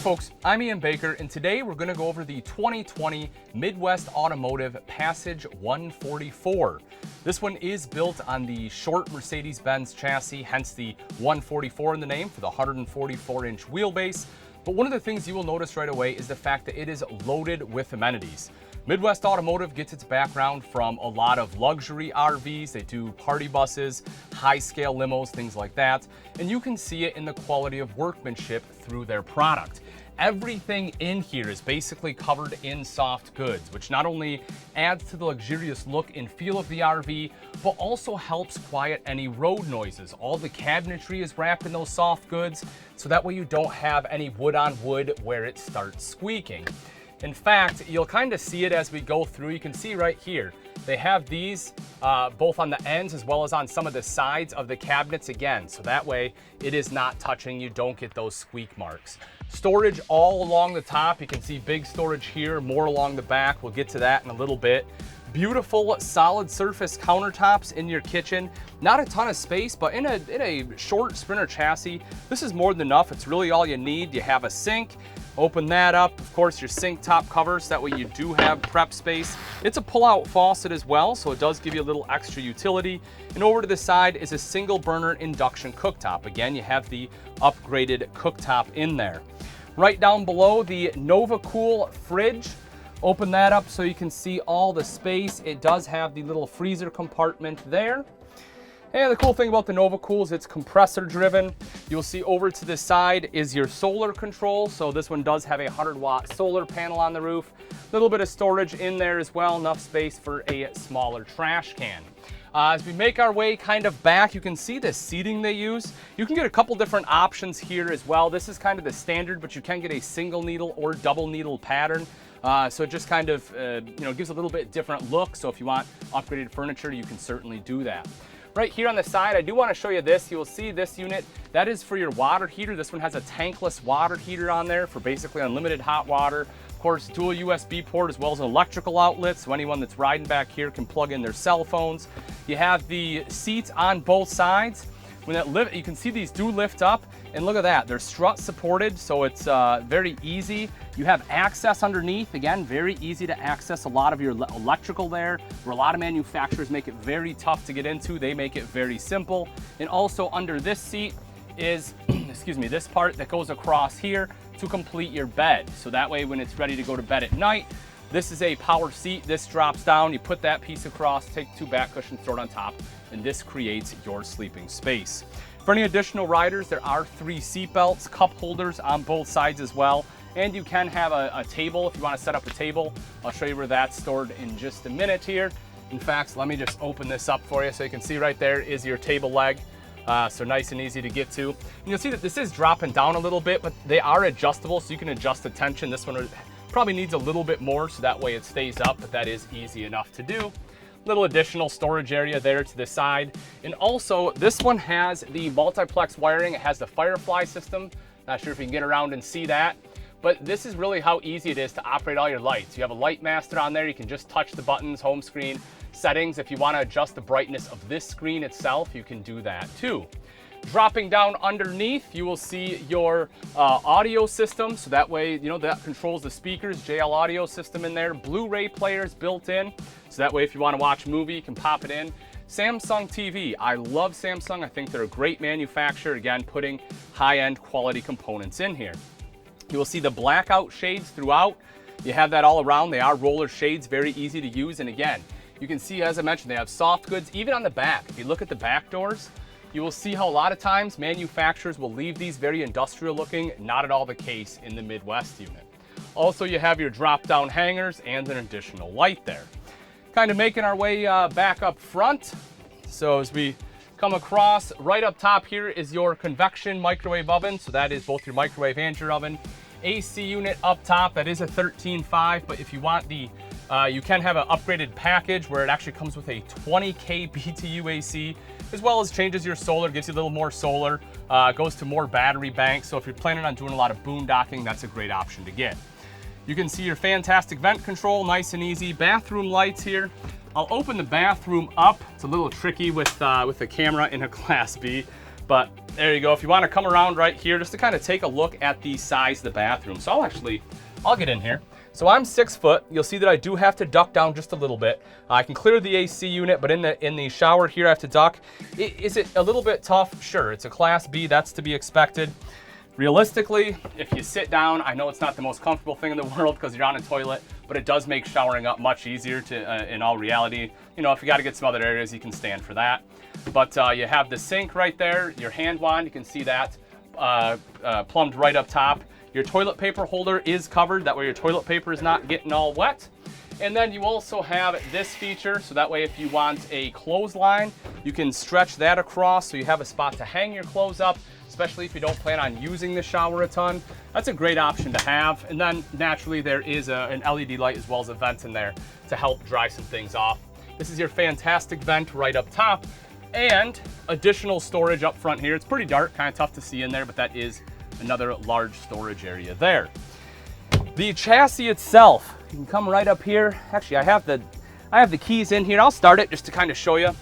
folks, I'm Ian Baker, and today we're going to go over the 2020 Midwest Automotive Passage 144. This one is built on the short Mercedes-Benz chassis, hence the 144 in the name for the 144-inch wheelbase. But one of the things you will notice right away is the fact that it is loaded with amenities. Midwest Automotive gets its background from a lot of luxury RVs. They do party buses, high-scale limos, things like that. And you can see it in the quality of workmanship through their product. Everything in here is basically covered in soft goods, which not only adds to the luxurious look and feel of the RV, but also helps quiet any road noises. All the cabinetry is wrapped in those soft goods, so that way you don't have any wood on wood where it starts squeaking. In fact, you'll kind of see it as we go through. You can see right here, they have these both on the ends as well as on some of the sides of the cabinets again. So that way it is not touching, you don't get those squeak marks. Storage all along the top. You can see big storage here, more along the back. We'll get to that in a little bit. Beautiful solid surface countertops in your kitchen. Not a ton of space, but in a short Sprinter chassis, this is more than enough. It's really all you need. You have a sink. Open that up, of course, your sink top covers, that way you do have prep space. It's a pull-out faucet as well, so it does give you a little extra utility. And over to the side is a single burner induction cooktop. Again, you have the upgraded cooktop in there. Right down below, the NovaCool fridge. Open that up so you can see all the space. It does have the little freezer compartment there. And the cool thing about the NovaCool is it's compressor driven. You'll see over to the side is your solar control. So this one does have a 100-watt solar panel on the roof. A little bit of storage in there as well, enough space for a smaller trash can. As we make our way kind of back, you can see the seating they use. You can get a couple different options here as well. This is kind of the standard, but you can get a single needle or double needle pattern. So it just kind of gives a little bit different look. So if you want upgraded furniture, you can certainly do that. Right here on the side, I do want to show you this. You will see this unit. That is for your water heater. This one has a tankless water heater on there for basically unlimited hot water. Of course, dual USB port as well as an electrical outlet, so anyone that's riding back here can plug in their cell phones. You have the seats on both sides. When that you can see these do lift up, and look at that, they're strut supported, so it's very easy. You have access underneath, again, very easy to access a lot of your electrical there, where a lot of manufacturers make it very tough to get into. They make it very simple. And also under this seat is, excuse me, this part that goes across here to complete your bed. So that way when it's ready to go to bed at night, this is a power seat. This drops down, you put that piece across, take two back cushions, throw it on top, and this creates your sleeping space. For any additional riders, there are 3 seat belts, cup holders on both sides as well, and you can have a table if you want to set up a table. I'll show you where that's stored in just a minute here. In fact, let me just open this up for you so you can see right there is your table leg. So nice and easy to get to. And you'll see that this is dropping down a little bit, but they are adjustable, so you can adjust the tension. This one probably needs a little bit more, so that way it stays up, but that is easy enough to do. Little additional storage area there to the side. And also, this one has the multiplex wiring. It has the Firefly system. Not sure if you can get around and see that, but this is really how easy it is to operate all your lights. You have a light master on there. You can just touch the buttons, home screen, settings. If you want to adjust the brightness of this screen itself, you can do that too. Dropping down underneath, you will see your audio system. So that way, that controls the speakers, JL audio system in there. Blu-ray players built in. So that way, if you want to watch a movie, you can pop it in. Samsung TV. I love Samsung. I think they're a great manufacturer. Again, putting high-end quality components in here. You will see the Blackout Shades throughout. You have that all around. They are roller shades, very easy to use. And again, you can see, as I mentioned, they have soft goods, even on the back. If you look at the back doors, you will see how a lot of times manufacturers will leave these very industrial looking. Not at all the case in the Midwest unit. Also, you have your drop down hangers and an additional light there. Kind of making our way back up front. So as we come across, right up top here is your convection microwave oven. So that is both your microwave and your oven. AC unit up top, that is a 13.5, but if you want the you can have an upgraded package where it actually comes with a 20K BTU AC, as well as changes your solar, gives you a little more solar, goes to more battery banks. So if you're planning on doing a lot of boondocking, that's a great option to get. You can see your fantastic vent control, nice and easy. Bathroom lights here. I'll open the bathroom up. It's a little tricky with the camera in a Class B, But there you go. If you want to come around right here, just to kind of take a look at the size of the bathroom. So I'll get in here. So I'm 6 foot. You'll see that I do have to duck down just a little bit. I can clear the AC unit, but in the shower here, I have to duck. Is it a little bit tough? Sure, it's a Class B. That's to be expected. Realistically, if you sit down, I know it's not the most comfortable thing in the world because you're on a toilet, but it does make showering up much easier in all reality. You know, if you got to get some other areas, you can stand for that. But you have the sink right there, your hand wand, you can see that plumbed right up top. Your toilet paper holder is covered, that way your toilet paper is not getting all wet. And then you also have this feature, so that way if you want a clothesline, you can stretch that across so you have a spot to hang your clothes up, especially if you don't plan on using the shower a ton. That's a great option to have. And then naturally there is an LED light as well as a vent in there to help dry some things off. This is your fantastic vent right up top and additional storage up front here. It's pretty dark, kind of tough to see in there, but that is another large storage area there. The chassis itself, you can come right up here. Actually, I have the keys in here. I'll start it just to kind of show you.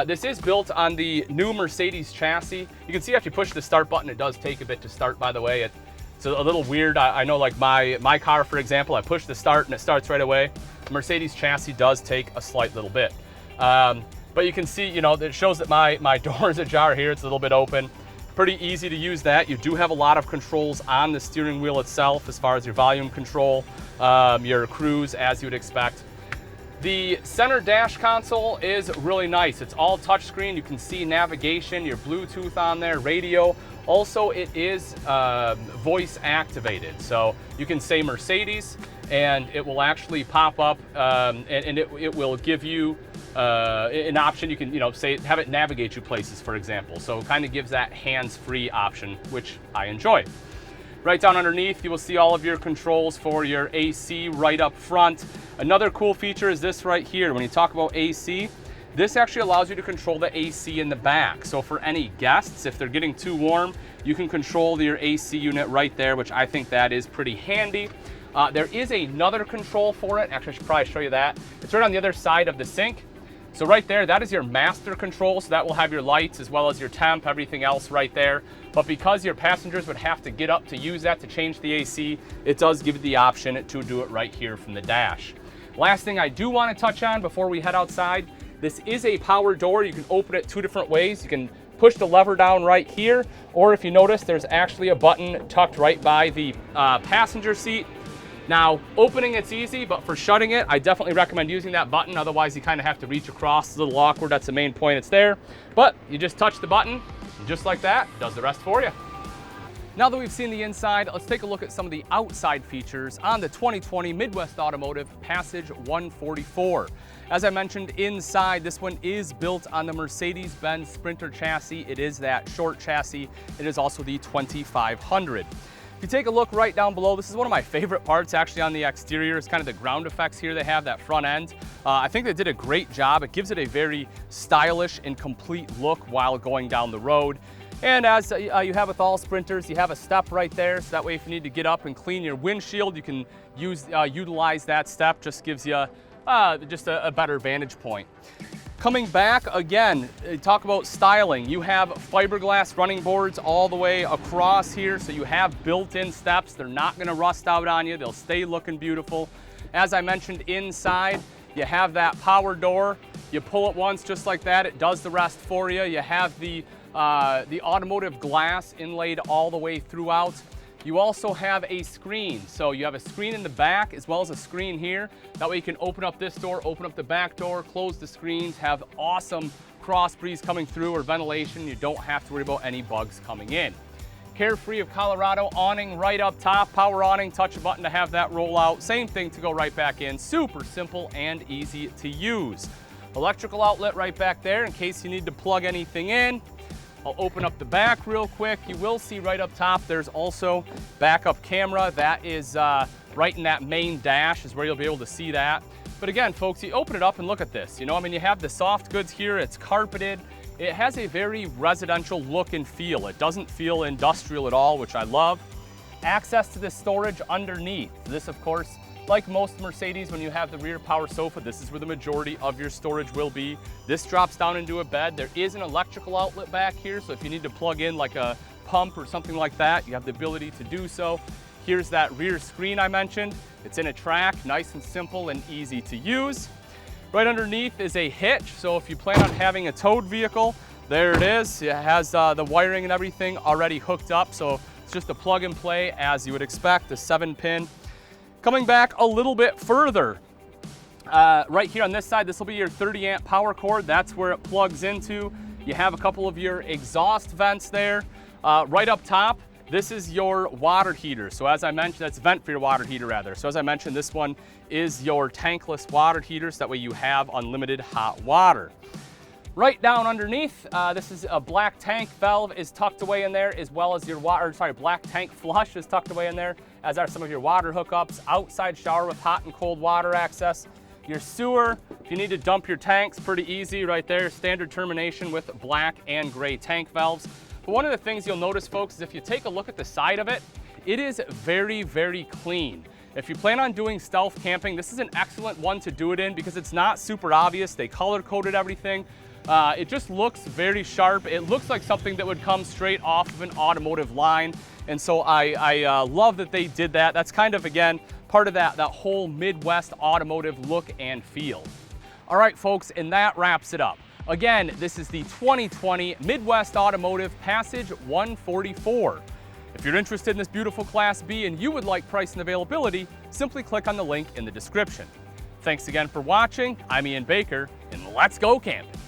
This is built on the new Mercedes chassis. You can see after you push the start button, it does take a bit to start, by the way. It's a little weird. I know like my car, for example, I push the start and it starts right away. The Mercedes chassis does take a slight little bit. But you can see, you know, it shows that my door is ajar here. It's a little bit open. Pretty easy to use that. You do have a lot of controls on the steering wheel itself as far as your volume control, your cruise, as you would expect. The center dash console is really nice. It's all touchscreen. You can see navigation, your Bluetooth on there, radio. Also, it is voice activated. So you can say Mercedes and it will actually pop up and it will give you an option. You can, you know, say, have it navigate you places, for example. So it kind of gives that hands-free option, which I enjoy. Right down underneath, you will see all of your controls for your AC right up front. Another cool feature is this right here. When you talk about AC, this actually allows you to control the AC in the back. So for any guests, if they're getting too warm, you can control your AC unit right there, which I think that is pretty handy. There is another control for it. Actually, I should probably show you that. It's right on the other side of the sink. So right there, that is your master control. So that will have your lights as well as your temp, everything else right there. But because your passengers would have to get up to use that to change the AC, it does give you the option to do it right here from the dash. Last thing I do want to touch on before we head outside, this is a power door. You can open it 2 different ways. You can push the lever down right here, or if you notice, there's actually a button tucked right by the passenger seat. Now, opening it's easy, but for shutting it, I definitely recommend using that button. Otherwise, you kind of have to reach across. It's a little awkward. That's the main point. It's there. But you just touch the button, and just like that, it does the rest for you. Now that we've seen the inside, let's take a look at some of the outside features on the 2020 Midwest Automotive Passage 144. As I mentioned, inside, this one is built on the Mercedes-Benz Sprinter chassis. It is that short chassis. It is also the 2500. If you take a look right down below, this is one of my favorite parts actually on the exterior. It's kind of the ground effects here they have, that front end. I think they did a great job. It gives it a very stylish and complete look while going down the road. And as you have with all Sprinters, you have a step right there, so that way if you need to get up and clean your windshield, you can utilize that step. Just gives you just a better vantage point. Coming back, again, talk about styling. You have fiberglass running boards all the way across here, so you have built-in steps. They're not gonna rust out on you. They'll stay looking beautiful. As I mentioned, inside, you have that power door. You pull it once just like that, it does the rest for you. You have the automotive glass inlaid all the way throughout. You also have a screen. So you have a screen in the back as well as a screen here. That way you can open up this door, open up the back door, close the screens, have awesome cross breeze coming through or ventilation. You don't have to worry about any bugs coming in. Carefree of Colorado awning right up top, power awning, touch a button to have that roll out. Same thing to go right back in. Super simple and easy to use. Electrical outlet right back there in case you need to plug anything in. I'll open up the back real quick. You will see right up top, there's also backup camera. That is right in that main dash is where you'll be able to see that. But again, folks, you open it up and look at this. You know, I mean, you have the soft goods here, it's carpeted. It has a very residential look and feel. It doesn't feel industrial at all, which I love. Access to the storage underneath. This, of course, like most Mercedes, when you have the rear power sofa, this is where the majority of your storage will be. This drops down into a bed. There is an electrical outlet back here, so if you need to plug in like a pump or something like that, you have the ability to do so. Here's that rear screen I mentioned. It's in a track, nice and simple and easy to use. Right underneath is a hitch, so if you plan on having a towed vehicle, there it is. It has the wiring and everything already hooked up, so it's just a plug and play as you would expect, the 7-pin. Coming back a little bit further, right here on this side, this will be your 30-amp power cord. That's where it plugs into. You have a couple of your exhaust vents there. Right up top, this is your water heater. So as I mentioned, that's vent for your water heater rather. So as I mentioned, this one is your tankless water heater, so that way you have unlimited hot water. Right down underneath, this is a black tank valve is tucked away in there, as well as your black tank flush is tucked away in there, as are some of your water hookups, outside shower with hot and cold water access. Your sewer, if you need to dump your tanks, pretty easy right there, standard termination with black and gray tank valves. But one of the things you'll notice, folks, is if you take a look at the side of it, it is very, very clean. If you plan on doing stealth camping, this is an excellent one to do it in because it's not super obvious. They color-coded everything. It just looks very sharp. It looks like something that would come straight off of an automotive line. And so I love that they did that. That's kind of, again, part of that whole Midwest automotive look and feel. All right, folks, and that wraps it up. Again, this is the 2020 Midwest Automotive Passage 144. If you're interested in this beautiful Class B and you would like price and availability, simply click on the link in the description. Thanks again for watching. I'm Ian Baker, and let's go camping.